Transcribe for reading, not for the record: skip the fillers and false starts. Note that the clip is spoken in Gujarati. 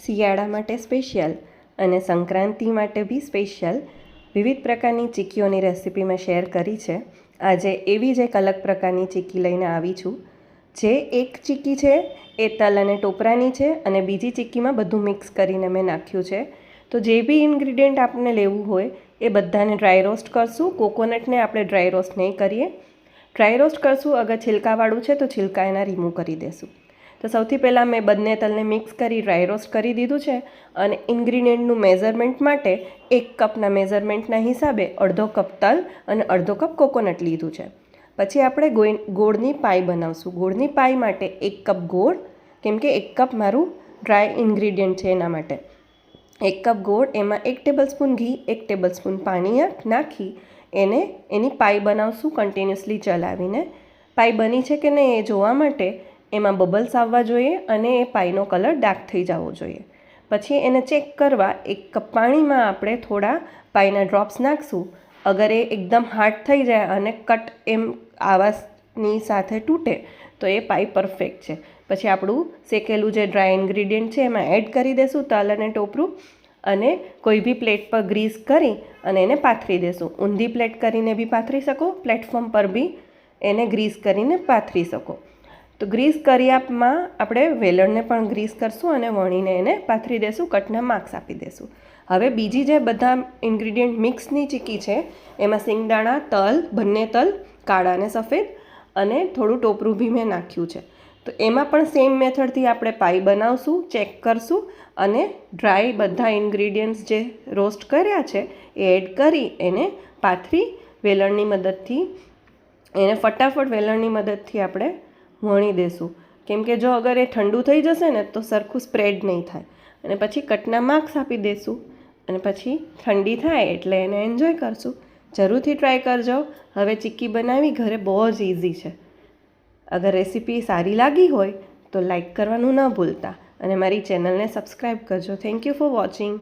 શિયાળા માટે સ્પેશિયલ અને સંક્રાંતિ માટે બી સ્પેશિયલ વિવિધ પ્રકારની ચીક્કીઓની રેસીપી મેં શેર કરી છે. આજે એવી જ એક અલગ પ્રકારની ચીક્કી લઈને આવી છું. જે એક ચીક્કી છે એ તલ અને ટોપરાની છે અને બીજી ચીક્કીમાં બધું મિક્સ કરીને મેં નાખ્યું છે. તો જે બી ઇન્ગ્રીડિયન્ટ આપણે લેવું હોય એ બધાને ડ્રાય રોસ્ટ કરશું. કોકોનટને આપણે ડ્રાય રોસ્ટ નહીં કરીએ. ડ્રાય રોસ્ટ કરશું. અગર છિલકાવાળું છે તો છિલકા એના રિમૂવ કરી દેશું. તો સૌથી પહેલાં મેં બંને તલને મિક્સ કરી ડ્રાય રોસ્ટ કરી દીધું છે અને ઇન્ગ્રીડિયન્ટનું મેઝરમેન્ટ માટે 1 કપના મેઝરમેન્ટના હિસાબે અડધો કપ તલ અને અડધો કપ કોકોનટ લીધું છે. પછી આપણે ગોળની પાઈ બનાવશું. ગોળની પાઈ માટે 1 કપ ગોળ, કેમ કે 1 કપ મારું ડ્રાય ઇન્ગ્રીડિયન્ટ છે એના માટે 1 કપ ગોળ, એમાં 1 ટેબલસ્પૂન ઘી, 1 ટેબલસ્પૂન પાણી નાખી એની પાઈ બનાવશું કન્ટિન્યુઅસલી ચલાવીને. પાઈ બની છે કે નહીં એ જોવા માટે એમાં બબલ્સ આવવા જોઈએ અને એ પાઈનો કલર ડાર્ક થઈ જવો જોઈએ. પછી એને ચેક કરવા 1 કપ પાણીમાં આપણે થોડા પાઈના ડ્રોપ્સ નાખશું. અગર એ એકદમ હાર્ડ થઈ જાય અને કટ એમ આવાજની સાથે તૂટે તો એ પાઈ પરફેક્ટ છે. પછી આપણું શેકેલું જે ડ્રાય ઇન્ગ્રીડિયન્ટ છે એમાં એડ કરી દઈશું તલ અને ટોપરું અને કોઈ બી પ્લેટ પર ગ્રીસ કરી અને એને પાથરી દેશું. ઊંધી પ્લેટ કરીને બી પાથરી શકો, પ્લેટફોર્મ પર બી એને ગ્રીસ કરીને પાથરી શકો. તો ગ્રીસ કર્યામાં આપણે વેલણને પણ ગ્રીસ કરશું અને વણીને એને પાથરી દેશું, કટના માર્ક્સ આપી દેશું. હવે બીજી જે બધા ઇન્ગ્રીડિયન્ટ મિક્સની ચીક્કી છે એમાં સિંગદાણા, તલ, બંને તલ કાળા અને સફેદ અને થોડું ટોપરું બી મેં નાખ્યું છે. તો એમાં પણ સેમ મેથડથી આપણે પાઈ બનાવશું, ચેક કરશું અને ડ્રાય બધા ઇન્ગ્રીડિયન્ટ્સ જે રોસ્ટ કર્યા છે એ એડ કરી એને પાથરી વેલણની મદદથી એને ફટાફટ વેલણની મદદથી આપણે વણી દેશું. કેમ કે જો અગર એ ઠંડુ થઈ જશે ને તો સરખું સ્પ્રેડ નહીં થાય અને પછી કટના માર્ક્સ આપી દેશું અને પછી ઠંડી થાય એટલે એને એન્જોય કરશું. જરૂરથી ટ્રાય કરજો. હવે ચીક્કી બનાવી ઘરે બહુ જ ઇઝી છે. અગર રેસીપી સારી લાગી હોય તો લાઈક કરવાનું ન ભૂલતા અને મારી ચેનલને સબસ્ક્રાઈબ કરજો. Thank you for watching.